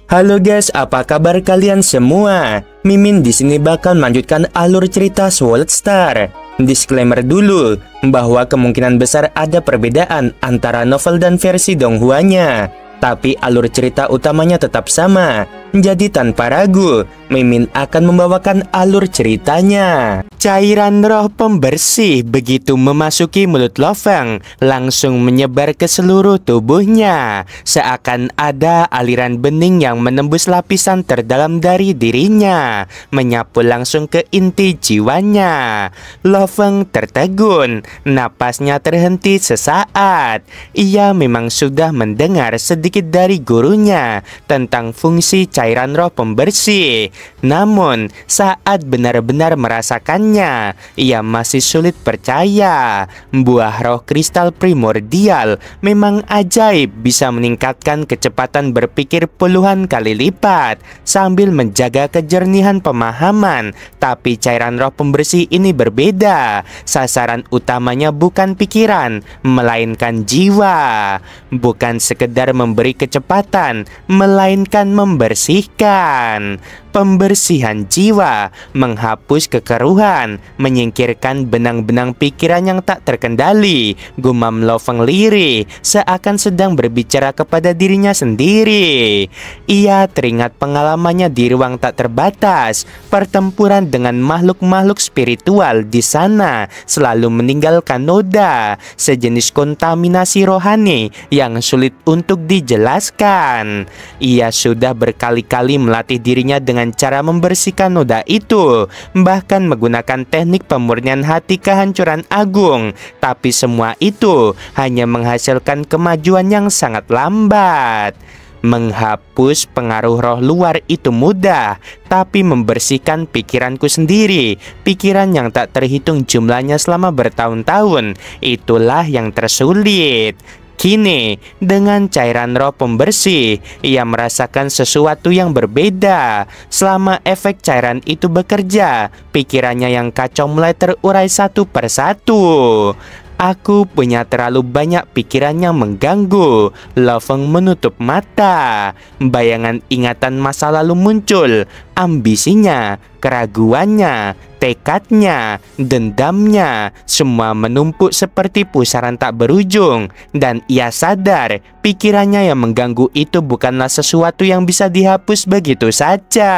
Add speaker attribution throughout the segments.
Speaker 1: Halo guys, apa kabar kalian semua? Mimin di sini bakal melanjutkan alur cerita Sword Star. Disclaimer dulu bahwa kemungkinan besar ada perbedaan antara novel dan versi Donghuanya, tapi alur cerita utamanya tetap sama. Jadi tanpa ragu, Mimin akan membawakan alur ceritanya. Cairan roh pembersih begitu memasuki mulut Lo Feng langsung menyebar ke seluruh tubuhnya, seakan ada aliran bening yang menembus lapisan terdalam dari dirinya, menyapu langsung ke inti jiwanya. Lo Feng tertegun, napasnya terhenti sesaat. Ia memang sudah mendengar sedikit dari gurunya tentang fungsi cairan roh pembersih. Namun saat benar-benar merasakannya, ia masih sulit percaya. Buah roh kristal primordial memang ajaib, bisa meningkatkan kecepatan berpikir puluhan kali lipat sambil menjaga kejernihan pemahaman. Tapi cairan roh pembersih ini berbeda. Sasaran utamanya bukan pikiran, melainkan jiwa. Bukan sekedar memberi kecepatan, melainkan membersihkan. Pembersihan jiwa, menghapus kekeruhan, menyingkirkan benang-benang pikiran yang tak terkendali. Gumam Lo Feng lirih, seakan sedang berbicara kepada dirinya sendiri. Ia teringat pengalamannya di ruang tak terbatas, pertempuran dengan makhluk-makhluk spiritual di sana selalu meninggalkan noda, sejenis kontaminasi rohani yang sulit untuk dijelaskan. Ia sudah berkali-kali melatih dirinya dengan cara membersihkan noda itu, bahkan menggunakan teknik pemurnian hati kehancuran agung. Tapi semua itu hanya menghasilkan kemajuan yang sangat lambat. Menghapus pengaruh roh luar itu mudah, tapi membersihkan pikiranku sendiri, pikiran yang tak terhitung jumlahnya selama bertahun-tahun, itulah yang tersulit. Kini, dengan cairan roh pembersih, ia merasakan sesuatu yang berbeda. Selama efek cairan itu bekerja, pikirannya yang kacau mulai terurai satu persatu. Aku punya terlalu banyak pikiran yang mengganggu. Lo Feng menutup mata. Bayangan ingatan masa lalu muncul. Ambisinya, keraguannya, tekadnya, dendamnya, semua menumpuk seperti pusaran tak berujung. Dan ia sadar, pikirannya yang mengganggu itu bukanlah sesuatu yang bisa dihapus begitu saja.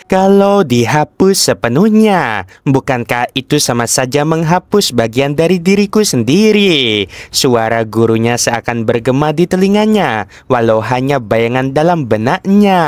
Speaker 1: Kalau dihapus sepenuhnya, bukankah itu sama saja menghapus bagian dari diriku sendiri? Suara gurunya seakan bergema di telinganya, walau hanya bayangan dalam benaknya.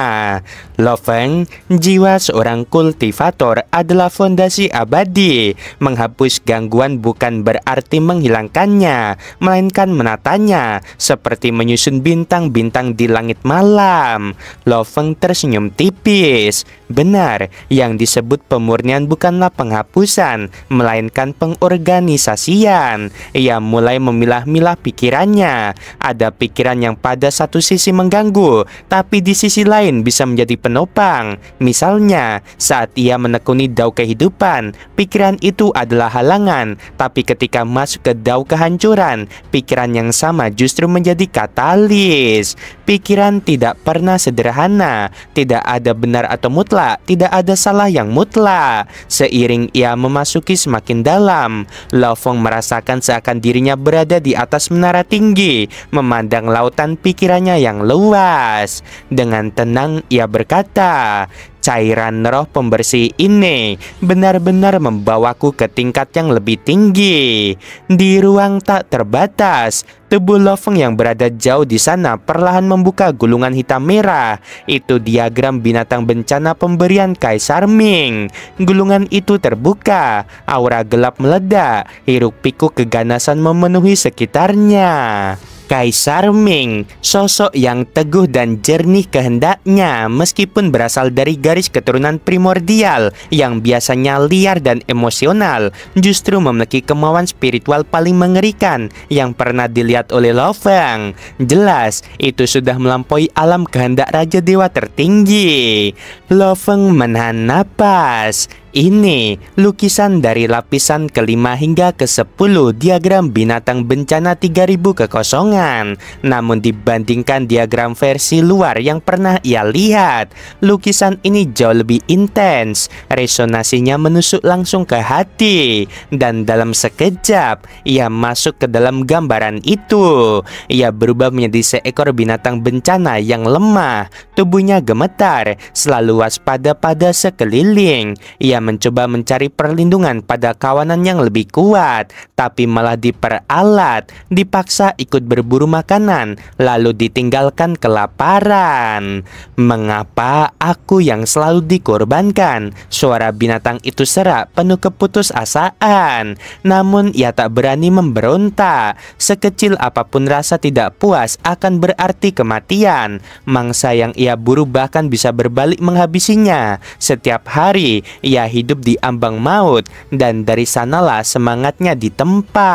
Speaker 1: Lo Feng, jiwa seorang kultivator adalah fondasi abadi. Menghapus gangguan bukan berarti menghilangkannya, melainkan menatanya, seperti menyusun bintang-bintang di langit malam. Lo Feng tersenyum tipis. Benar, yang disebut pemurnian bukanlah penghapusan, melainkan pengorganisasian. Ia mulai memilah-milah pikirannya. Ada pikiran yang pada satu sisi mengganggu, tapi di sisi lain bisa menjadi penopang. Misalnya, saat ia menekuni dao kehidupan, pikiran itu adalah halangan. Tapi ketika masuk ke dao kehancuran, pikiran yang sama justru menjadi katalis. Pikiran tidak pernah sederhana, tidak ada benar atau mutlak, tidak ada salah yang mutlak. Seiring ia memasuki semakin dalam, Lo Feng merasakan seakan dirinya berada di atas menara tinggi, memandang lautan pikirannya yang luas. Dengan tenang ia berkata, cairan roh pembersih ini benar-benar membawaku ke tingkat yang lebih tinggi. Di ruang tak terbatas, tubuh Lo Feng yang berada jauh di sana perlahan membuka gulungan hitam merah. Itu diagram binatang bencana pemberian Kaisar Ming. Gulungan itu terbuka, aura gelap meledak, hiruk-pikuk keganasan memenuhi sekitarnya. Kaisar Ming, sosok yang teguh dan jernih kehendaknya, meskipun berasal dari garis keturunan primordial yang biasanya liar dan emosional, justru memiliki kemauan spiritual paling mengerikan yang pernah dilihat oleh Lo Feng. Jelas, itu sudah melampaui alam kehendak Raja Dewa tertinggi. Lo Feng menahan napas. ini lukisan dari lapisan ke-5 hingga ke-10 diagram binatang bencana 3000 kekosongan. Namun dibandingkan diagram versi luar yang pernah ia lihat, lukisan ini jauh lebih intens. Resonasinya menusuk langsung ke hati, dan dalam sekejap ia masuk ke dalam gambaran itu. Ia berubah menjadi seekor binatang bencana yang lemah, tubuhnya gemetar, selalu waspada pada sekeliling. Ia mencoba mencari perlindungan pada kawanan yang lebih kuat, tapi malah diperalat, dipaksa ikut berburu makanan, lalu ditinggalkan kelaparan. Mengapa aku yang selalu dikorbankan? Suara binatang itu serak, penuh keputusasaan. Namun ia tak berani memberontak. Sekecil apapun rasa tidak puas akan berarti kematian. Mangsa yang ia buru bahkan bisa berbalik menghabisinya. Setiap hari ia hidup di ambang maut, dan dari sanalah semangatnya ditempa.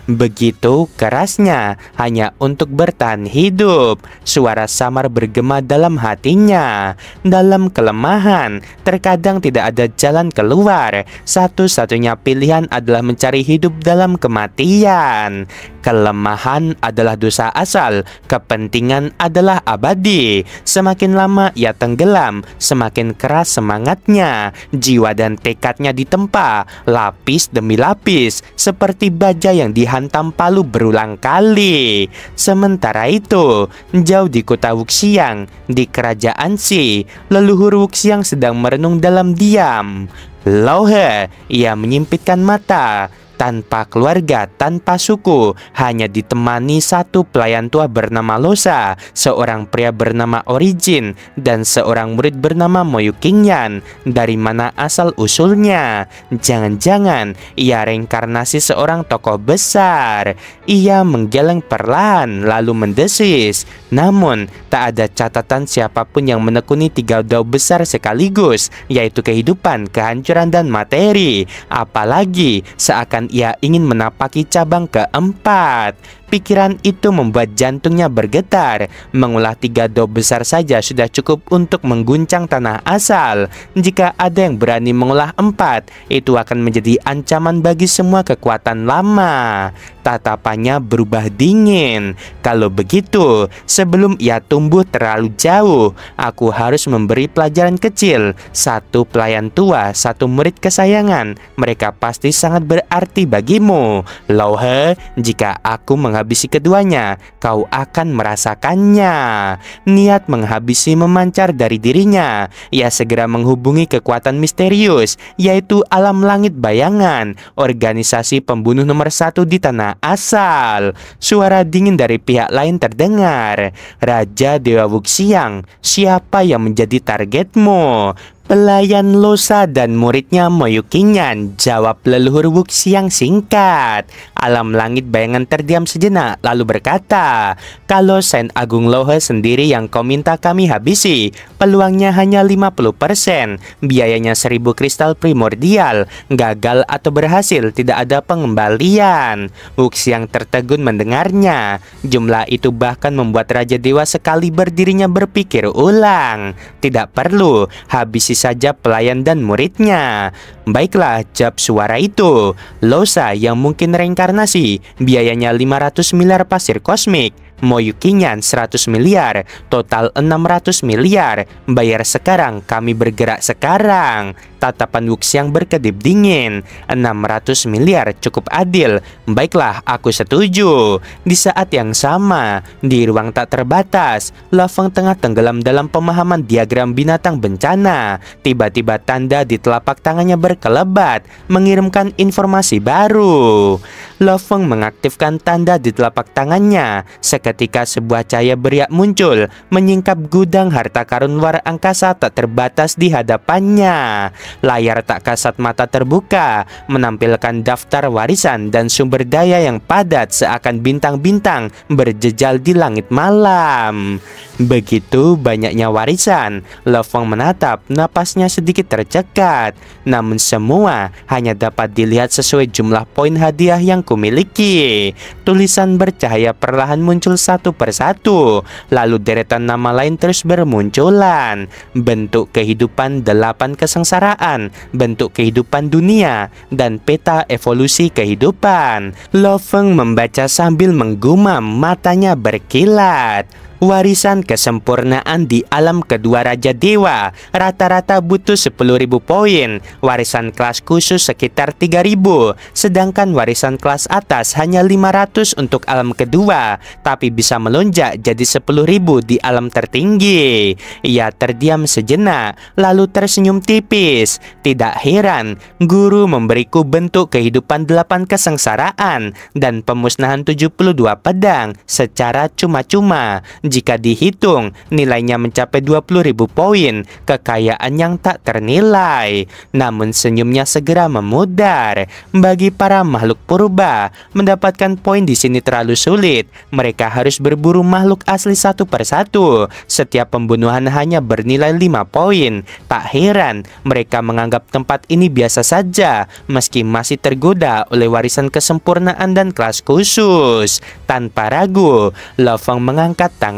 Speaker 1: Begitu kerasnya hanya untuk bertahan hidup. Suara samar bergema dalam hatinya. Dalam kelemahan, terkadang tidak ada jalan keluar. Satu-satunya pilihan adalah mencari hidup dalam kematian. Kelemahan adalah dosa asal, kepentingan adalah abadi. Semakin lama ia tenggelam, semakin keras semangatnya. Jiwa dan tekadnya ditempa lapis demi lapis, seperti baja yang dihantam palu berulang kali. Sementara itu, jauh di kota Wuxiang, di kerajaan Xi, leluhur Wuxiang sedang merenung dalam diam. Lauhe, ia menyipitkan mata. Tanpa keluarga, tanpa suku, hanya ditemani satu pelayan tua bernama Losa, seorang pria bernama Origin, dan seorang murid bernama Moyu Qingyan. Dari mana asal usulnya? Jangan-jangan ia reinkarnasi seorang tokoh besar. Ia menggeleng perlahan lalu mendesis. Namun tak ada catatan siapapun yang menekuni 3 dao besar sekaligus, yaitu kehidupan, kehancuran, dan materi. Apalagi seakan ia ingin menapaki cabang keempat. Pikiran itu membuat jantungnya bergetar. Mengulah 3 dao besar saja sudah cukup untuk mengguncang tanah asal. Jika ada yang berani mengulah 4, itu akan menjadi ancaman bagi semua kekuatan lama. Tatapannya berubah dingin. Kalau begitu, sebelum ia tumbuh terlalu jauh, aku harus memberi pelajaran kecil. 1 pelayan tua, 1 murid kesayangan. Mereka pasti sangat berarti bagimu. Lauhe, jika aku menghabisi keduanya, kau akan merasakannya. Niat menghabisi memancar dari dirinya. Ia segera menghubungi kekuatan misterius, yaitu alam langit bayangan, organisasi pembunuh nomor 1 di tanah asal. Suara dingin dari pihak lain terdengar. Raja Dewa Wuxiang, siapa yang menjadi targetmu? Pelayan Losa dan muridnya Moyu Qingyan, jawab leluhur Wuxiang singkat. Alam langit bayangan terdiam sejenak lalu berkata, kalau Saint Agung Lauhe sendiri yang kau minta kami habisi, peluangnya hanya 50%. Biayanya 1000 kristal primordial. Gagal atau berhasil tidak ada pengembalian. Wuxiang tertegun mendengarnya. Jumlah itu bahkan membuat Raja Dewa sekali berdirinya berpikir ulang. Tidak perlu, habisi saja pelayan dan muridnya. Baiklah, jawab suara itu. Losa yang mungkin reinkarnasi, biayanya 500 miliar pasir kosmik. Moyu Qingyan 100 miliar, total 600 miliar. Bayar sekarang, kami bergerak sekarang. Tatapan Wuxiang berkedip dingin. 600 miliar cukup adil. Baiklah, aku setuju. Di saat yang sama, di ruang tak terbatas, Lo Feng tengah tenggelam dalam pemahaman diagram binatang bencana. Tiba-tiba tanda di telapak tangannya berkelebat, mengirimkan informasi baru. Lo Feng mengaktifkan tanda di telapak tangannya. Seketika sebuah cahaya beriak muncul, menyingkap gudang harta karun luar angkasa tak terbatas di hadapannya. Layar tak kasat mata terbuka, menampilkan daftar warisan dan sumber daya yang padat seakan bintang-bintang berjejal di langit malam. Begitu banyaknya warisan, Lo Feng menatap, napasnya sedikit tercekat. Namun semua hanya dapat dilihat sesuai jumlah poin hadiah yang kumiliki. Tulisan bercahaya perlahan muncul satu persatu, lalu deretan nama lain terus bermunculan. Bentuk kehidupan 8 kesengsaraan kesengsaraan, bentuk kehidupan dunia, dan peta evolusi kehidupan. Lo Feng membaca sambil menggumam, matanya berkilat. Warisan kesempurnaan di alam kedua Raja Dewa rata-rata butuh 10.000 poin, warisan kelas khusus sekitar 3.000, sedangkan warisan kelas atas hanya 500 untuk alam kedua, tapi bisa melonjak jadi 10.000 di alam tertinggi. Ia terdiam sejenak, lalu tersenyum tipis. Tidak heran, guru memberiku bentuk kehidupan 8 kesengsaraan dan pemusnahan 72 pedang secara cuma-cuma. Jika dihitung, nilainya mencapai 20.000 poin, kekayaan yang tak ternilai. Namun senyumnya segera memudar. Bagi para makhluk purba, mendapatkan poin di sini terlalu sulit. Mereka harus berburu makhluk asli satu persatu. Setiap pembunuhan hanya bernilai 5 poin. Tak heran, mereka menganggap tempat ini biasa saja, meski masih tergoda oleh warisan kesempurnaan dan kelas khusus. Tanpa ragu, Lo Feng mengangkat tangannya.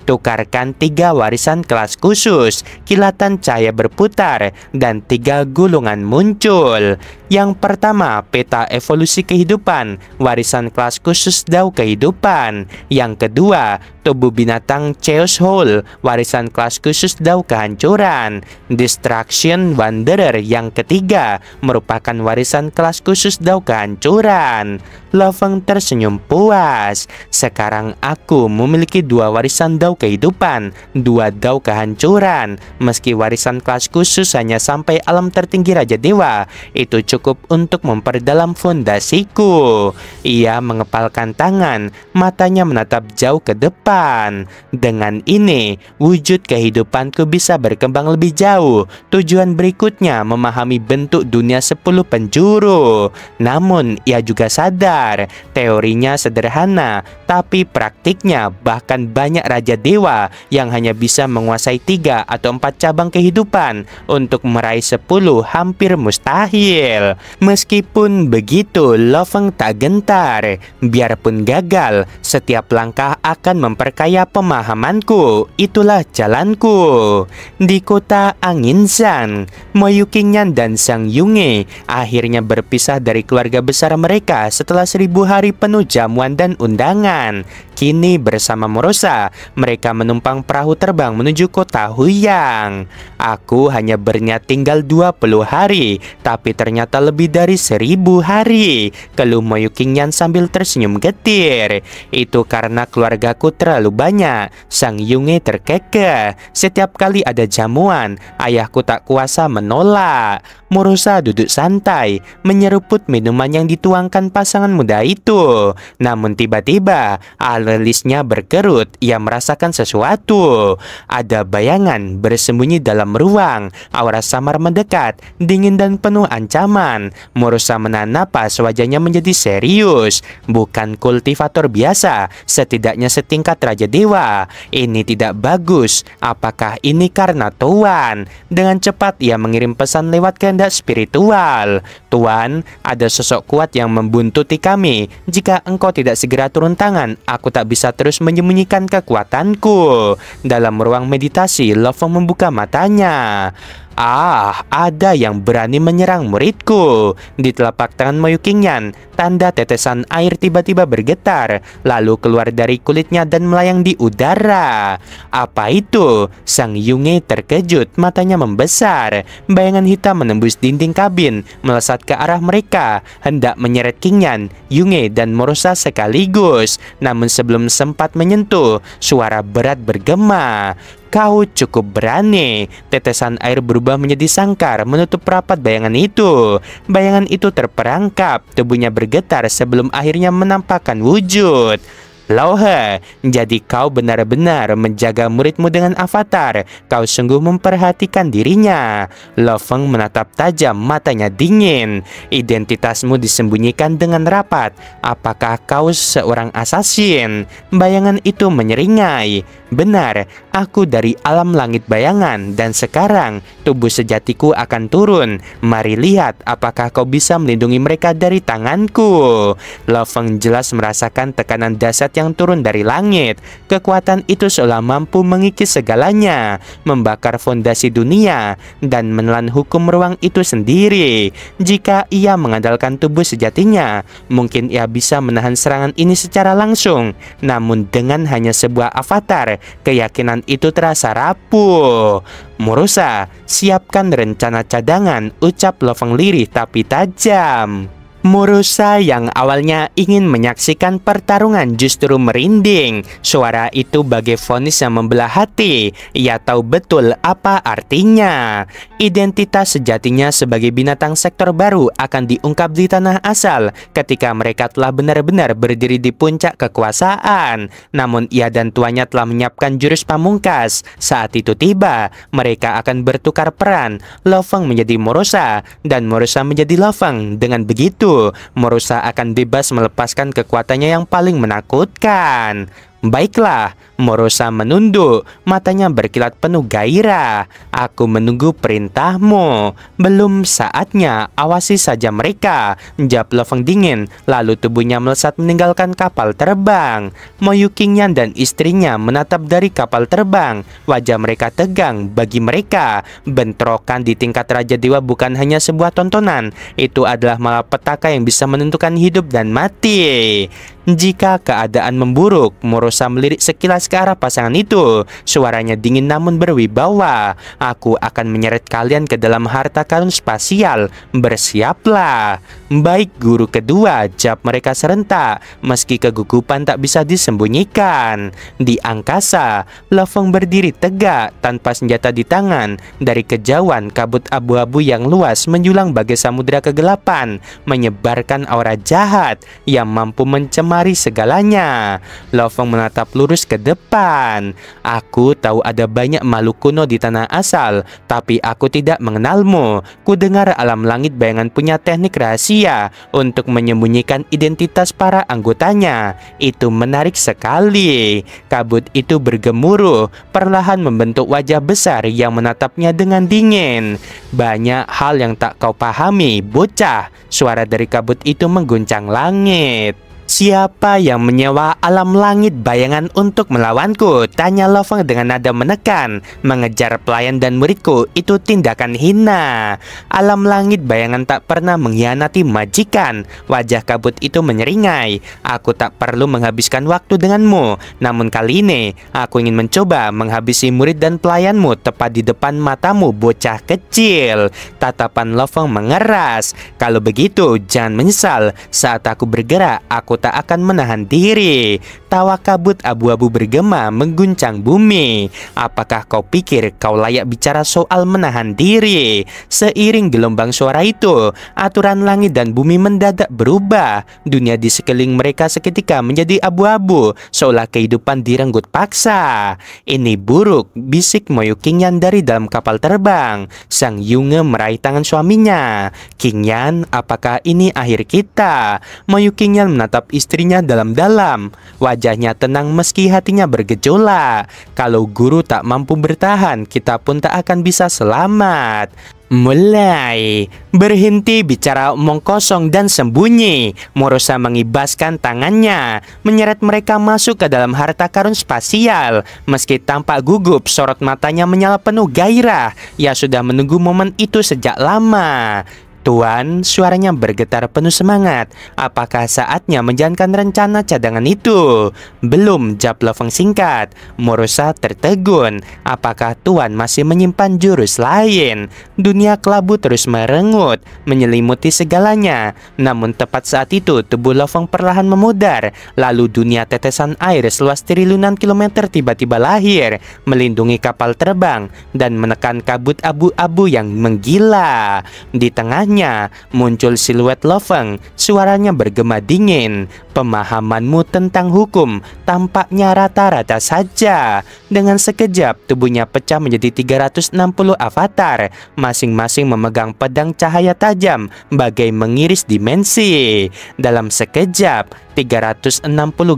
Speaker 1: Tukarkan 3 warisan kelas khusus. Kilatan cahaya berputar dan 3 gulungan muncul. Yang pertama, peta evolusi kehidupan, warisan kelas khusus Dao kehidupan. Yang kedua, tubuh binatang Chaos Hole, warisan kelas khusus Dao kehancuran. Destruction Wanderer yang ketiga merupakan warisan kelas khusus Dao kehancuran. Lo Feng tersenyum puas. Sekarang aku memiliki 2 warisan Dao kehidupan, 2 Dao kehancuran. Meski warisan kelas khusus hanya sampai alam tertinggi Raja Dewa, itu cukup untuk memperdalam fondasiku. Ia mengepalkan tangan, matanya menatap jauh ke depan. Dengan ini, wujud kehidupanku bisa berkembang lebih jauh. Tujuan berikutnya memahami bentuk dunia 10 penjuru. Namun, ia juga sadar, teorinya sederhana, tapi praktiknya bahkan banyak Raja Dewa yang hanya bisa menguasai 3 atau 4 cabang kehidupan. Untuk meraih 10 hampir mustahil. Meskipun begitu, Lo Feng tak gentar. Biarpun gagal, setiap langkah akan memperkaya pemahamanku. Itulah jalanku. Di kota Angin Zhan, Mo Yuqingyan dan Zhang Yunge akhirnya berpisah dari keluarga besar mereka setelah 1000 hari penuh jamuan dan undangan. Kini bersama Morosa, mereka menumpang perahu terbang menuju kota Huyang. Aku hanya berniat tinggal 20 hari, tapi ternyata lebih dari 1000 hari, keluh Mo Yuqingyan sambil tersenyum getir. Itu karena keluargaku terlalu banyak, Sang Yunge terkekeh. Setiap kali ada jamuan, ayahku tak kuasa menolak. Morosa duduk santai, menyeruput minuman yang dituangkan pasangan muda itu. Namun tiba-tiba, alisnya berkerut. Ia merasakan sesuatu. Ada bayangan bersembunyi dalam ruang. Aura samar mendekat, dingin dan penuh ancaman. Morosa menahan napas, wajahnya menjadi serius. Bukan kultivator biasa, setidaknya setingkat Raja Dewa. Ini tidak bagus. Apakah ini karena Tuan? Dengan cepat ia mengirim pesan lewat kehendak spiritual. Tuan, ada sosok kuat yang membuntuti kami. Jika engkau tidak segera turun tangan, aku tak bisa terus menyembunyikan kekuatanku. Dalam ruang meditasi, Lo Feng membuka matanya. Ada yang berani menyerang muridku. Di telapak tangan Mo Yuqingyan, tanda tetesan air tiba-tiba bergetar, lalu keluar dari kulitnya dan melayang di udara. Apa itu? Sang Yunge terkejut, matanya membesar. Bayangan hitam menembus dinding kabin, melesat ke arah mereka, hendak menyeret Qingyan, Yunge, dan Morosa sekaligus. Namun sebelum sempat menyentuh, suara berat bergema. Kau cukup berani. Tetesan air berubah menjadi sangkar, menutup rapat bayangan itu. Bayangan itu terperangkap, tubuhnya bergetar sebelum akhirnya menampakkan wujud. Lohe, jadi kau benar-benar menjaga muridmu dengan avatar. Kau sungguh memperhatikan dirinya. Lo Feng menatap tajam, matanya dingin. Identitasmu disembunyikan dengan rapat. Apakah kau seorang asasin? Bayangan itu menyeringai. Benar, Aku dari alam langit bayangan dan sekarang tubuh sejatiku akan turun. Mari lihat apakah kau bisa melindungi mereka dari tanganku. Lo Feng jelas merasakan tekanan dahsyat yang turun dari langit. Kekuatan itu seolah mampu mengikis segalanya, membakar fondasi dunia, dan menelan hukum ruang itu sendiri. Jika ia mengandalkan tubuh sejatinya, mungkin ia bisa menahan serangan ini secara langsung. Namun dengan hanya sebuah avatar, keyakinan itu terasa rapuh. Murusa, siapkan rencana cadangan, ucap Lo Feng lirih tapi tajam. Murusa yang awalnya ingin menyaksikan pertarungan justru merinding. Suara itu bagai vonis yang membelah hati. Ia tahu betul apa artinya. Identitas sejatinya sebagai binatang sektor baru akan diungkap di tanah asal ketika mereka telah benar-benar berdiri di puncak kekuasaan. Namun ia dan tuannya telah menyiapkan jurus pamungkas. Saat itu tiba, mereka akan bertukar peran. Lo Feng menjadi Murusa dan Murusa menjadi Lo Feng. Dengan begitu, Murusa akan bebas melepaskan kekuatannya yang paling menakutkan. Baiklah, Murusa menunduk, matanya berkilat penuh gairah. Aku menunggu perintahmu. Belum saatnya, awasi saja mereka. Jawab Lo Feng dingin, lalu tubuhnya melesat meninggalkan kapal terbang. Mo Yuqingyan dan istrinya menatap dari kapal terbang. Wajah mereka tegang. Bagi mereka, bentrokan di tingkat Raja Dewa bukan hanya sebuah tontonan. Itu adalah malapetaka yang bisa menentukan hidup dan mati. Jika keadaan memburuk, Murusa melirik sekilas ke arah pasangan itu. Suaranya dingin namun berwibawa. Aku akan menyeret kalian ke dalam harta karun spasial. Bersiaplah. Baik guru kedua, jawab mereka serentak. Meski kegugupan tak bisa disembunyikan. Di angkasa, Lo Feng berdiri tegak tanpa senjata di tangan. Dari kejauhan, kabut abu-abu yang luas menjulang bagai samudera kegelapan, menyebarkan aura jahat yang mampu mencemari segalanya. Lo Feng menatap lurus ke depan. Aku tahu ada banyak makhluk kuno di tanah asal, tapi aku tidak mengenalmu. Kudengar alam langit bayangan punya teknik rahasia untuk menyembunyikan identitas para anggotanya. Itu menarik sekali. Kabut itu bergemuruh, perlahan membentuk wajah besar yang menatapnya dengan dingin. Banyak hal yang tak kau pahami, bocah. Suara dari kabut itu mengguncang langit. Siapa yang menyewa alam langit bayangan untuk melawanku? Tanya Lo Feng dengan nada menekan. Mengejar pelayan dan muridku itu tindakan hina. Alam langit bayangan tak pernah mengkhianati majikan. Wajah kabut itu menyeringai. Aku tak perlu menghabiskan waktu denganmu. Namun kali ini aku ingin mencoba menghabisi murid dan pelayanmu tepat di depan matamu, bocah kecil. Tatapan Lo Feng mengeras. Kalau begitu jangan menyesal. Saat aku bergerak, aku tak akan menahan diri. Tawa kabut abu-abu bergema mengguncang bumi. Apakah kau pikir kau layak bicara soal menahan diri? Seiring gelombang suara itu, aturan langit dan bumi mendadak berubah. Dunia di sekeliling mereka seketika menjadi abu-abu, seolah kehidupan direnggut paksa. Ini buruk, bisik Mo Yuqingyan dari dalam kapal terbang. Sang Yunge meraih tangan suaminya. Qingyan, apakah ini akhir kita? Mo Yuqingyan menatap istrinya dalam-dalam. Wajahnya tenang meski hatinya bergejolak. Kalau guru tak mampu bertahan, kita pun tak akan bisa selamat. Mulai. Berhenti bicara omong kosong dan sembunyi. Murusa mengibaskan tangannya, menyeret mereka masuk ke dalam harta karun spasial. Meski tampak gugup, sorot matanya menyala penuh gairah. Ia sudah menunggu momen itu sejak lama. Tuan, suaranya bergetar penuh semangat. Apakah saatnya menjalankan rencana cadangan itu? Belum, jawab Lo Feng singkat. Murusa tertegun. Apakah Tuan masih menyimpan jurus lain? Dunia kelabu terus merengut, menyelimuti segalanya. Namun tepat saat itu, tubuh Lo Feng perlahan memudar. Lalu dunia tetesan air seluas triliunan kilometer tiba-tiba lahir, melindungi kapal terbang dan menekan kabut abu-abu yang menggila. Di tengahnya, wajahnya muncul siluet Lofeng. Suaranya bergema dingin. Pemahamanmu tentang hukum tampaknya rata-rata saja. Dengan sekejap tubuhnya pecah menjadi 360 avatar, masing-masing memegang pedang cahaya tajam bagai mengiris dimensi. Dalam sekejap 360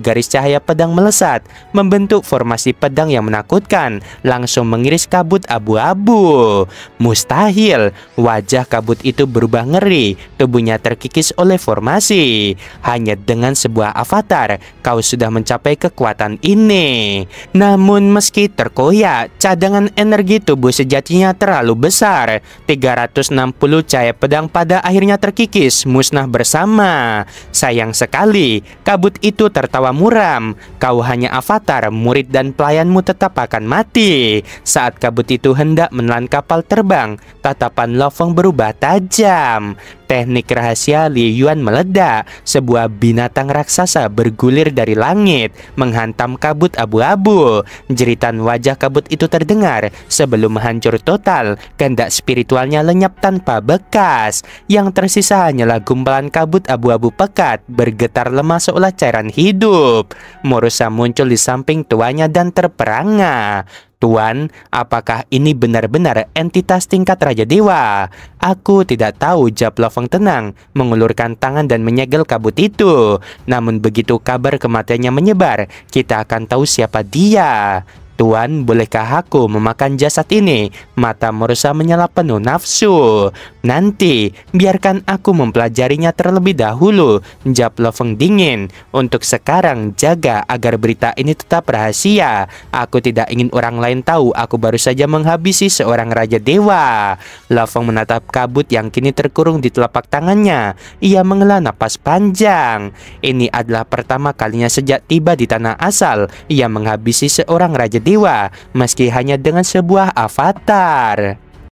Speaker 1: garis cahaya pedang melesat, membentuk formasi pedang yang menakutkan, langsung mengiris kabut abu-abu. Mustahil, wajah kabut itu berubah ngeri, tubuhnya terkikis oleh formasi. Hanya dengan sebuah avatar, kau sudah mencapai kekuatan ini. Namun meski terkoyak, cadangan energi tubuh sejatinya terlalu besar. 360 cahaya pedang pada akhirnya terkikis, musnah bersama. Sayang sekali, kabut itu tertawa muram. Kau hanya avatar, murid dan pelayanmu tetap akan mati. Saat kabut itu hendak menelan kapal terbang, tatapan Lofeng berubah tajam. Teknik rahasia Li Yuan meledak. Sebuah binatang raksasa bergulir dari langit, menghantam kabut abu-abu. Jeritan wajah kabut itu terdengar. Sebelum hancur total, kehendak spiritualnya lenyap tanpa bekas. Yang tersisa hanyalah gumpalan kabut abu-abu pekat, bergetar lemah seolah cairan hidup. Murusa muncul di samping tuannya dan terperangah. Tuan, apakah ini benar-benar entitas tingkat Raja Dewa? Aku tidak tahu, jawab Lofeng tenang, mengulurkan tangan dan menyegel kabut itu. Namun begitu kabar kematiannya menyebar, kita akan tahu siapa dia. Tuan, bolehkah aku memakan jasad ini? Mata Murusa menyala penuh nafsu. Nanti, biarkan aku mempelajarinya terlebih dahulu, jawab Lofeng dingin. Untuk sekarang, jaga agar berita ini tetap rahasia. Aku tidak ingin orang lain tahu aku baru saja menghabisi seorang Raja Dewa. Lofeng menatap kabut yang kini terkurung di telapak tangannya. Ia menghela napas panjang. Ini adalah pertama kalinya sejak tiba di tanah asal ia menghabisi seorang Raja Dewa, meski hanya dengan sebuah avatar.